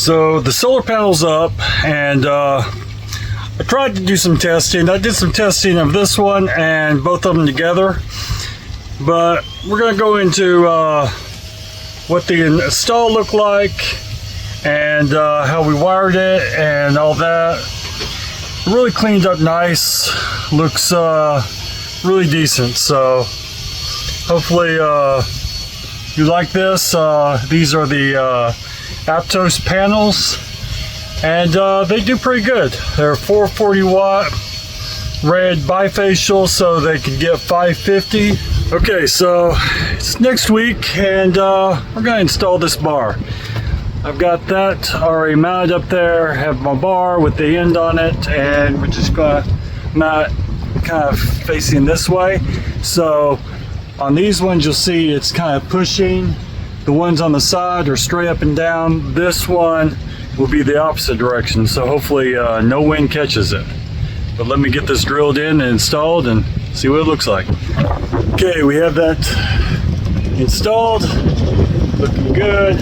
So the solar panel's up, and I tried to do some testing. I did some testing of this one and both of them together, but we're going to go into what the install looked like and how we wired it and all that. Really cleaned up nice, looks really decent. So hopefully you like this. These are the Aptos panels, and they do pretty good. They're 440 watt red bifacial, so they can get 550. Okay, so it's next week, and we're gonna install this bar. I've got that already mounted up there, have my bar with the end on it, and we're just gonna mount kind of facing this way. So on these ones you'll see it's kind of pushing. The ones on the side are straight up and down. This one will be the opposite direction, so hopefully no wind catches it. But let me get this drilled in and installed and see what it looks like. Okay, we have that installed, looking good.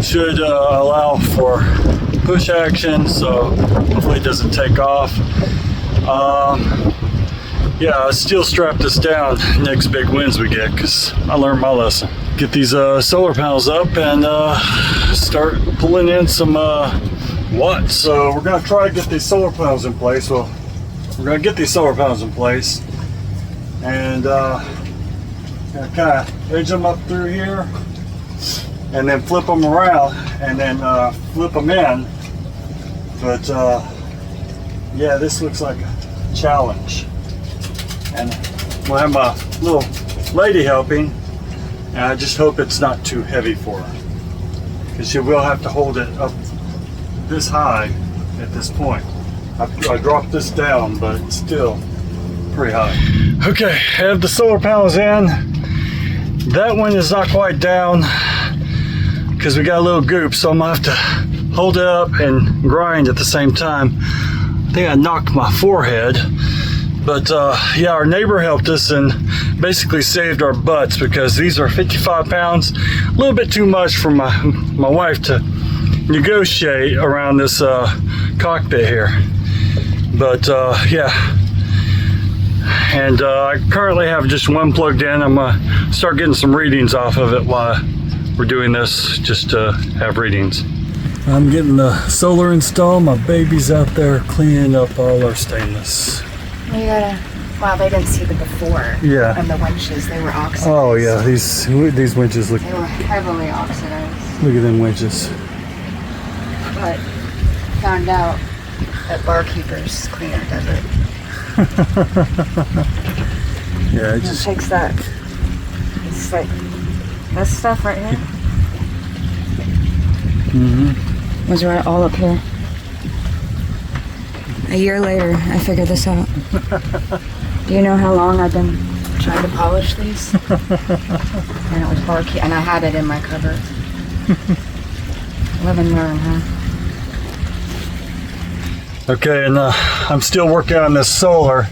Should allow for push action, so hopefully it doesn't take off. Yeah, I'll still strap this down next big winds we get, because I learned my lesson. Get these solar panels up and start pulling in some watts. So we're going to try to get these solar panels in place. Well, we're going to get these solar panels in place and kind of edge them up through here and then flip them around and then flip them in. But yeah, this looks like a challenge. And we'll have my little lady helping, and I just hope it's not too heavy for her, because she will have to hold it up this high at this point. I dropped this down, but it's still pretty high. Okay, I have the solar panels in. That one is not quite down because we got a little goop, so I'm gonna have to hold it up and grind at the same time. I think I knocked my forehead. But yeah, our neighbor helped us and basically saved our butts, because these are 55 pounds, a little bit too much for my wife to negotiate around this cockpit here. But yeah, and I currently have just one plugged in. I'm gonna start getting some readings off of it while we're doing this, just to have readings. I'm getting the solar installed. My baby's out there cleaning up all our stainless. You gotta, wow, they didn't see the before. Yeah. And the winches, they were oxidized. Oh yeah, these winches look. They were heavily oxidized. Look at them winches. But found out that barkeepers cleaner does it. Yeah, it takes that. It's like this stuff right here. Mm-hmm. Was right all up here. A year later, I figured this out. Do you know how long I've been trying to polish these? And it was barkeep, and I had it in my cupboard. Live and learn, huh? Okay, and I'm still working on this solar.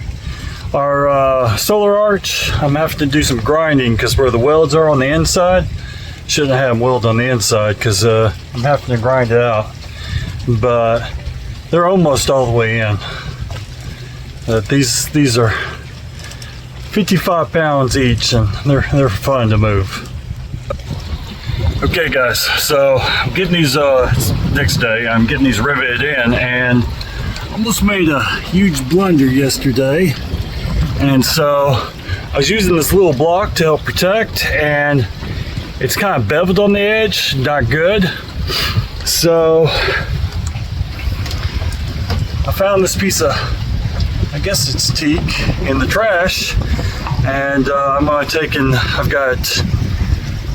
Our solar arch, I'm having to do some grinding, because where the welds are on the inside, shouldn't have them welded on the inside, because I'm having to grind it out. But they're almost all the way in. These are 55 pounds each, and they're fun to move. Okay guys, so I'm getting these next day. I'm getting these riveted in, and almost made a huge blunder yesterday. And so I was using this little block to help protect, and it's kind of beveled on the edge, not good. So I found this piece of, I guess it's teak, in the trash, and I'm gonna take and I've got it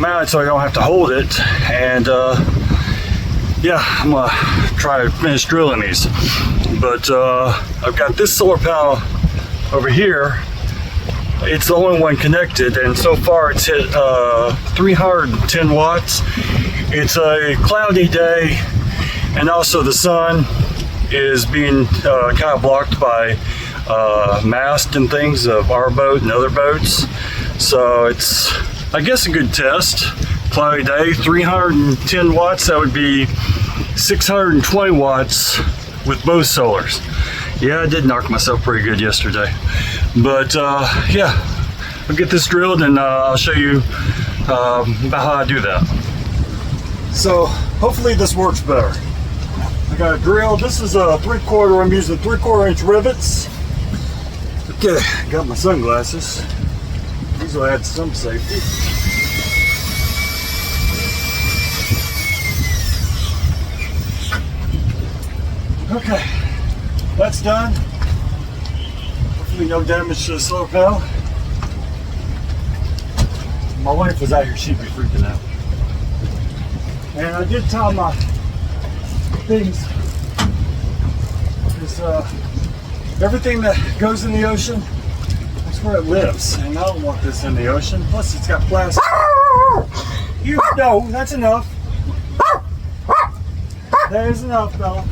mounted so I don't have to hold it, and yeah, I'm gonna try to finish drilling these. But I've got this solar panel over here. It's the only one connected, and so far it's hit 310 watts. It's a cloudy day, and also the sun is being kind of blocked by mast and things of our boat and other boats. So it's, I guess, a good test. supply a day, 310 watts. That would be 620 watts with both solars. Yeah, I did knock myself pretty good yesterday. But yeah, I'll get this drilled and I'll show you about how I do that. So hopefully this works better. I got a drill. This is a 3/4. I'm using 3/4 inch rivets. Okay, got my sunglasses. These will add some safety. Okay, that's done. Hopefully no damage to the slope now. My wife was out here, she'd be freaking out. And I did tell my things, is everything that goes in the ocean, that's where it lives. And I don't want this in the ocean. Plus it's got plastic. You know, that's enough. That is enough, Bella.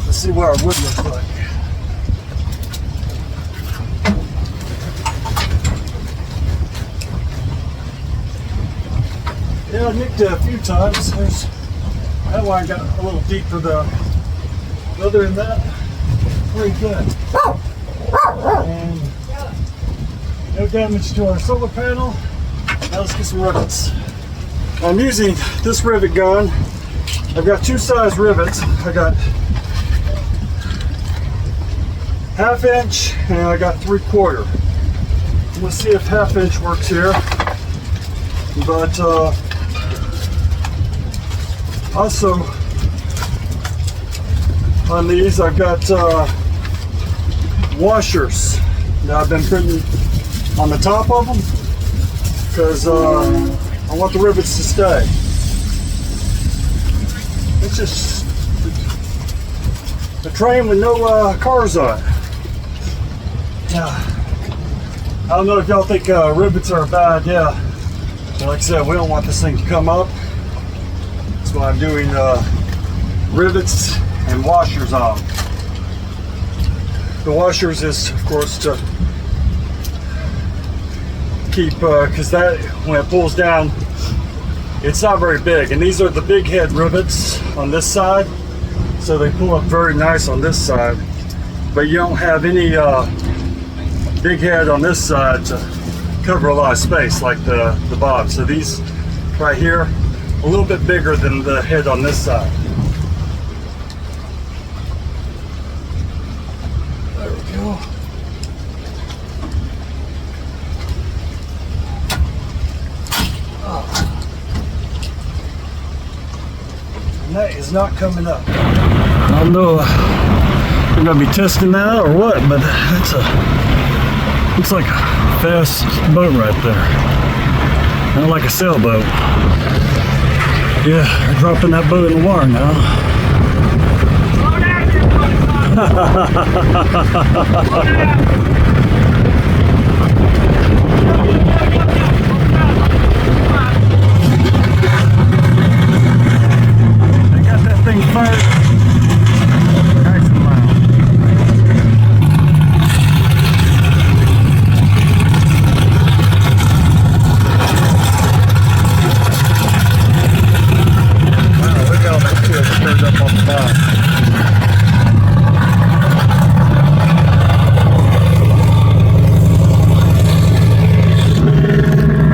Let's see what our wood looks like. Yeah, I nicked it a few times. That one got a little deeper though. Other than that, pretty good. And no damage to our solar panel. Now let's get some rivets. I'm using this rivet gun. I've got two size rivets. I got 1/2 inch and I got 3/4. Let's see if 1/2 inch works here. But also on these I've got washers that I've been putting on the top of them because I want the rivets to stay. It's just a train with no cars on it. Yeah. I don't know if y'all think rivets are a bad idea. But like I said, we don't want this thing to come up. That's why I'm doing rivets and washers on. The washers is, of course, to keep, because that, when it pulls down, it's not very big. And these are the big head rivets on this side. So they pull up very nice on this side. But you don't have any big head on this side to cover a lot of space like the bottom. So these right here, a little bit bigger than the head on this side. There we go. Oh. And that is not coming up. I don't know if we're gonna be testing that out or what, but that's looks like a fast boat right there. Not like a sailboat. Yeah, they're dropping that boat in the water now. Slow down, you're They got that thing fired. Nice and loud. Up on the bottom.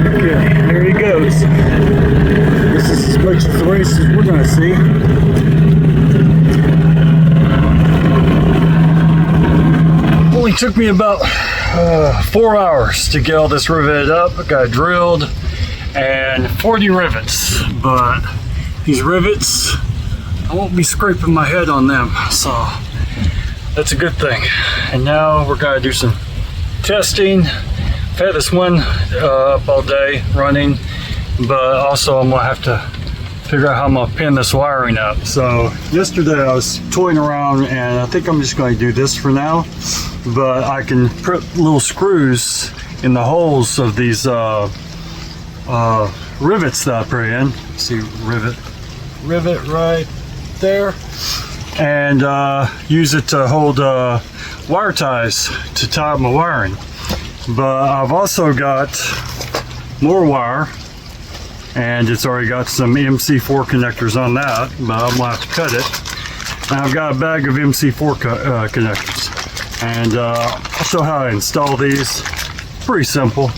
Okay, there he goes. This is as much as the race as we're gonna see. Only took me about 4 hours to get all this riveted up. I got it drilled and 40 rivets, but these rivets, I won't be scraping my head on them, so that's a good thing. And now we're gonna do some testing. I've had this one up all day running, but also I'm gonna have to figure out how I'm gonna pin this wiring up. So yesterday I was toying around and I think I'm just gonna do this for now, but I can put little screws in the holes of these rivets that I put in. See, rivet right there, and use it to hold wire ties to tie up my wiring. But I've also got more wire, and it's already got some MC4 connectors on that, but I'm gonna have to cut it. And I've got a bag of MC4 connectors, and I'll show how I install these. Pretty simple,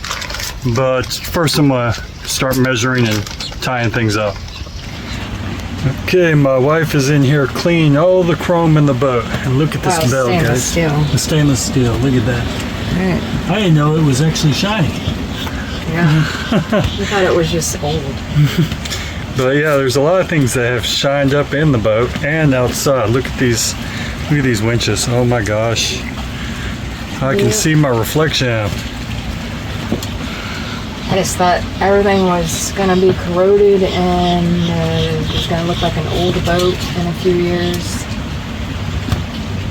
but first I'm gonna start measuring and tying things up. Okay, my wife is in here cleaning all the chrome in the boat, and look at this bell, guys. The stainless steel. Look at that. Right. I didn't know it was actually shiny. Yeah. We thought it was just old. But yeah, there's a lot of things that have shined up in the boat and outside. Look at these winches. Oh my gosh. I can see my reflection. I just thought everything was gonna be corroded and it was gonna look like an old boat in a few years.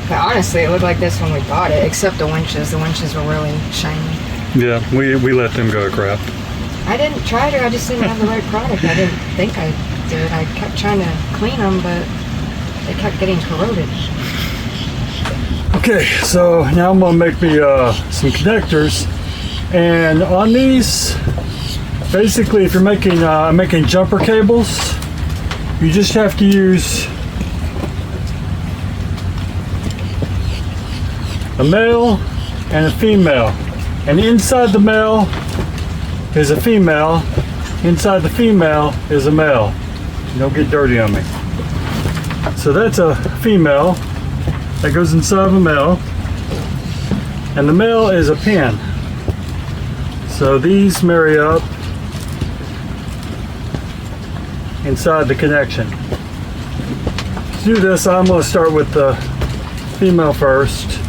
But honestly, it looked like this when we bought it, except the winches. The winches were really shiny. Yeah, we let them go to crap. I didn't try to, I just didn't have the right product. I didn't think I did. I kept trying to clean them, but they kept getting corroded. Okay, so now I'm gonna make me some connectors. And on these, basically if you're making jumper cables, you just have to use a male and a female. And inside the male is a female, inside the female is a male. Don't get dirty on me. So that's a female that goes inside of a male, and the male is a pin. So these marry up inside the connection. To do this, I'm going to start with the female first.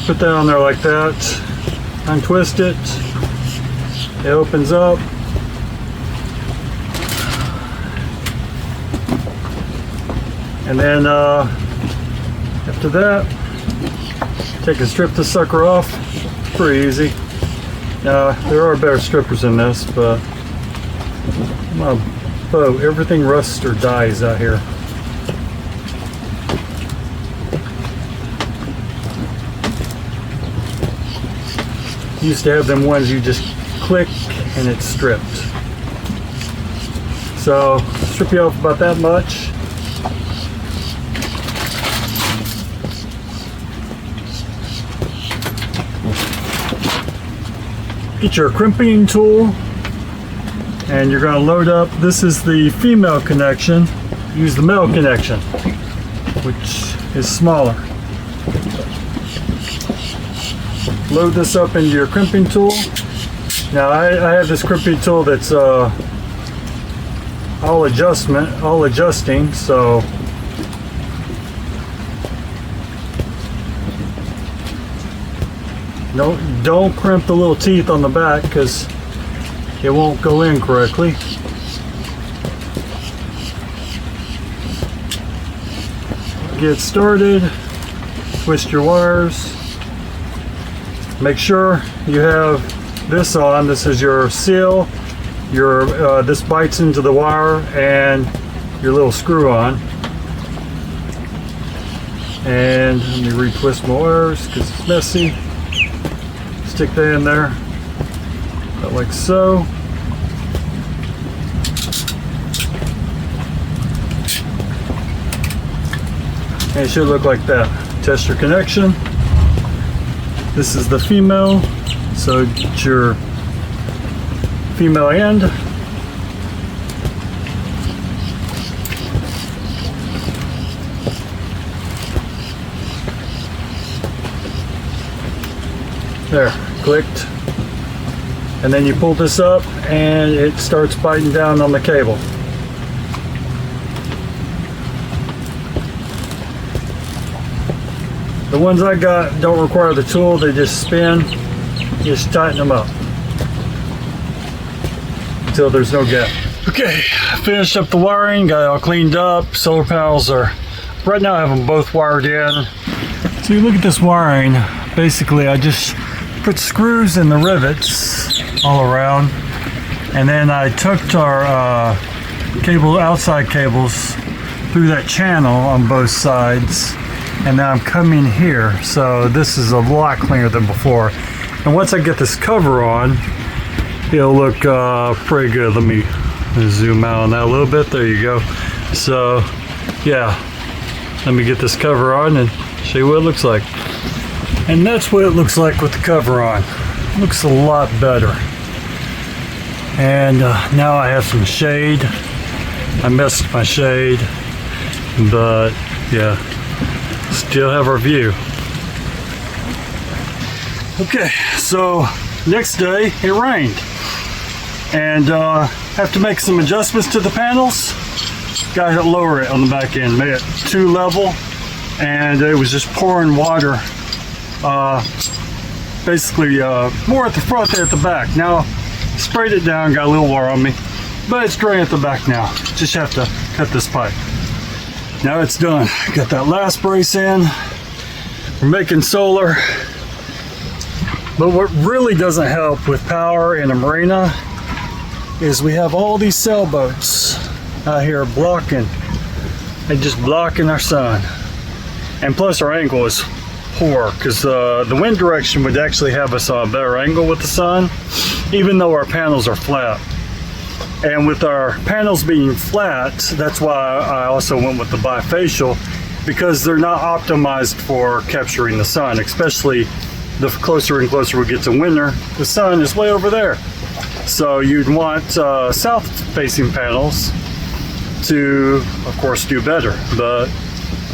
Put that on there like that. Untwist it. It opens up. And then after that, take and strip this sucker off. Pretty easy. Now, there are better strippers than this, but my boat, everything rusts or dies out here. Used to have them ones you just click and it's stripped. So, strip you off about that much. Get your crimping tool, and you're going to load up. This is the female connection. Use the male connection, which is smaller. Load this up into your crimping tool. Now I have this crimping tool that's all adjusting, so don't crimp the little teeth on the back because it won't go in correctly. Get started, twist your wires. Make sure you have this on. This is your seal. This bites into the wire, and your little screw on. And let me retwist my wires because it's messy. Stick that in there, about like so. And it should look like that. Test your connection. This is the female, so get your female end. There, clicked. And then you pull this up and it starts biting down on the cable. The ones I got don't require the tool, they just spin. Just tighten them up until there's no gap. Okay, finished up the wiring, got it all cleaned up. Solar panels are, right now I have them both wired in. So you look at this wiring, basically I just put screws in the rivets all around, and then I tucked our outside cables through that channel on both sides, and now I'm coming here. So this is a lot cleaner than before. And once I get this cover on, it'll look pretty good. Let me zoom out on that a little bit. There you go. So yeah, let me get this cover on and show you what it looks like. And that's what it looks like with the cover on. It looks a lot better. And now I have some shade. I messed with my shade, but yeah, still have our view. Okay, so next day it rained, and have to make some adjustments to the panels. Got to lower it on the back end, made it 2 level, and it was just pouring water, basically more at the front than at the back. Now sprayed it down, got a little water on me, but it's dry at the back now. Just have to cut this pipe. Now it's done. Got that last brace in. We're making solar. But what really doesn't help with power in a marina is we have all these sailboats out here blocking. They're just blocking our sun. And plus our angle is poor because the wind direction would actually have us on a better angle with the sun, even though our panels are flat. And with our panels being flat, that's why I also went with the bifacial, because they're not optimized for capturing the sun, especially the closer and closer we get to winter. The sun is way over there. So you'd want south-facing panels to, of course, do better, but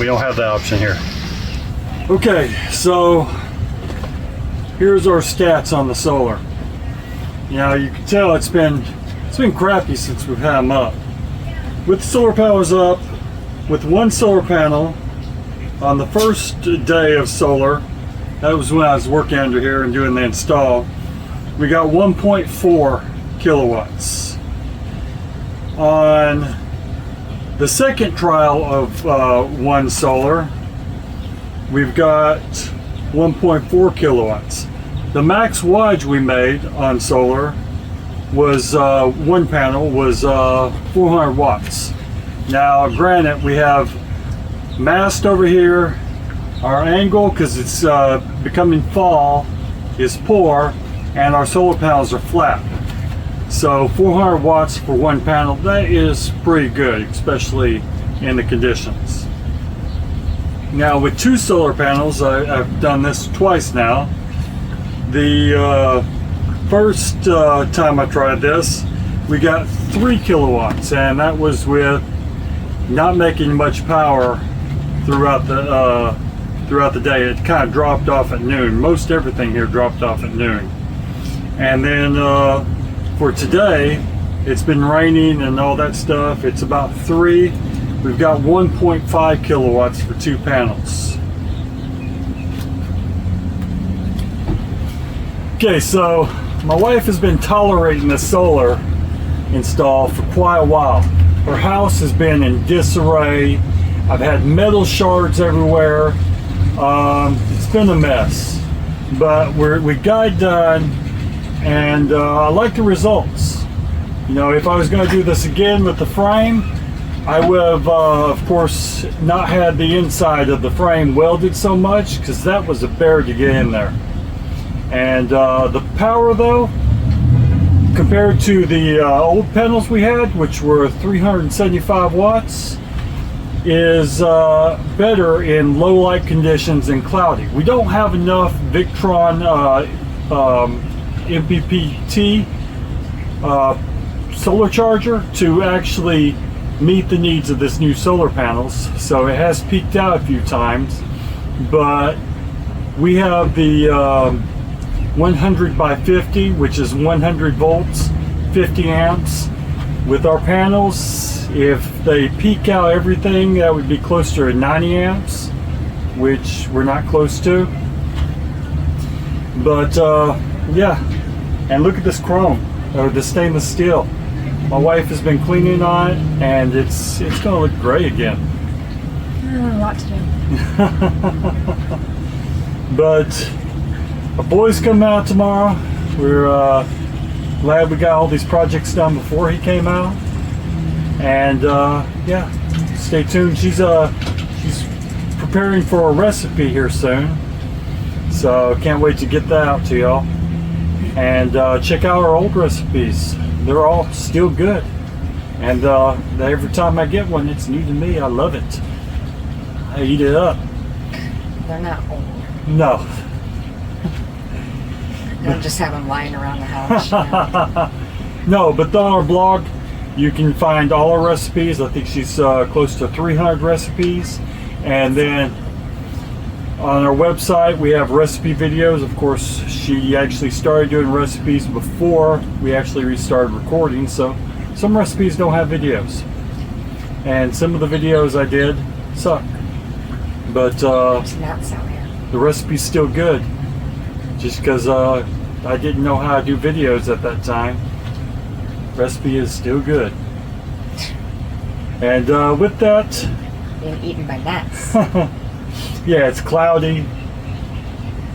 we don't have that option here. Okay, so here's our stats on the solar. You know, you can tell it's been crappy since we've had them up. With the solar panels up, with one solar panel on the first day of solar, that was when I was working under here and doing the install, we got 1.4 kilowatts. On the second trial of one solar, we've got 1.4 kilowatts. The max wattage we made on solar was one panel was 400 watts. Now granted, we have mast over here. Our angle, because it's becoming fall, is poor, and our solar panels are flat. So 400 watts for one panel, that is pretty good, especially in the conditions. Now with 2 solar panels, I've done this twice now. The first time I tried this, we got 3 kilowatts, and that was with not making much power throughout the day. It kind of dropped off at noon. Most everything here dropped off at noon. And then for today, it's been raining and all that stuff. It's about 3. We've got 1.5 kilowatts for 2 panels. Okay, so my wife has been tolerating the solar install for quite a while. Her house has been in disarray. I've had metal shards everywhere. It's been a mess, but we got it done, and I like the results. You know, if I was going to do this again with the frame, I would have, of course, not had the inside of the frame welded so much, because that was a bear to get in there. And the power, though, compared to the old panels we had, which were 375 watts, is better in low light conditions and cloudy. We don't have enough Victron mppt solar charger to actually meet the needs of this new solar panels, so it has peaked out a few times, but we have the 100 by 50, which is 100 volts, 50 amps. With our panels, if they peak out everything, that would be close to 90 amps, which we're not close to. But yeah, and look at this chrome, or the stainless steel. My wife has been cleaning on it, and it's gonna look great again. A lot to do. But our boy's coming out tomorrow. We're glad we got all these projects done before he came out. And yeah, stay tuned. She's preparing for a recipe here soon, so can't wait to get that out to y'all. And check out our old recipes. They're all still good. And every time I get one, it's new to me. I love it. I eat it up. They're not old. No. Don't just have them lying around the house. You know? No, but on our blog, you can find all our recipes. I think she's close to 300 recipes. And then on our website, we have recipe videos. Of course, she actually started doing recipes before we actually restarted recording. So some recipes don't have videos. And some of the videos I did suck. But It's nuts out here. the recipe's still good. Just because I didn't know how to do videos at that time. Recipe is still good. And with that, Being eaten by gnats. yeah, it's cloudy.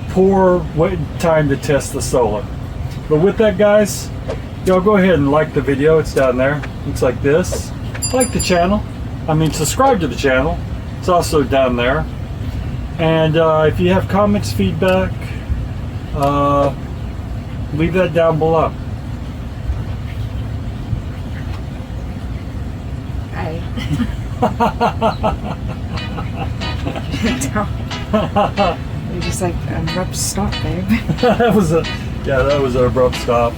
Poor time to test the solar. But with that, guys, y'all go ahead and like the video. It's down there. Looks like this. Like the channel. I mean, subscribe to the channel. It's also down there. And if you have comments, feedback, leave that down below. Hi. You're just like abrupt stop, babe. That was an abrupt stop.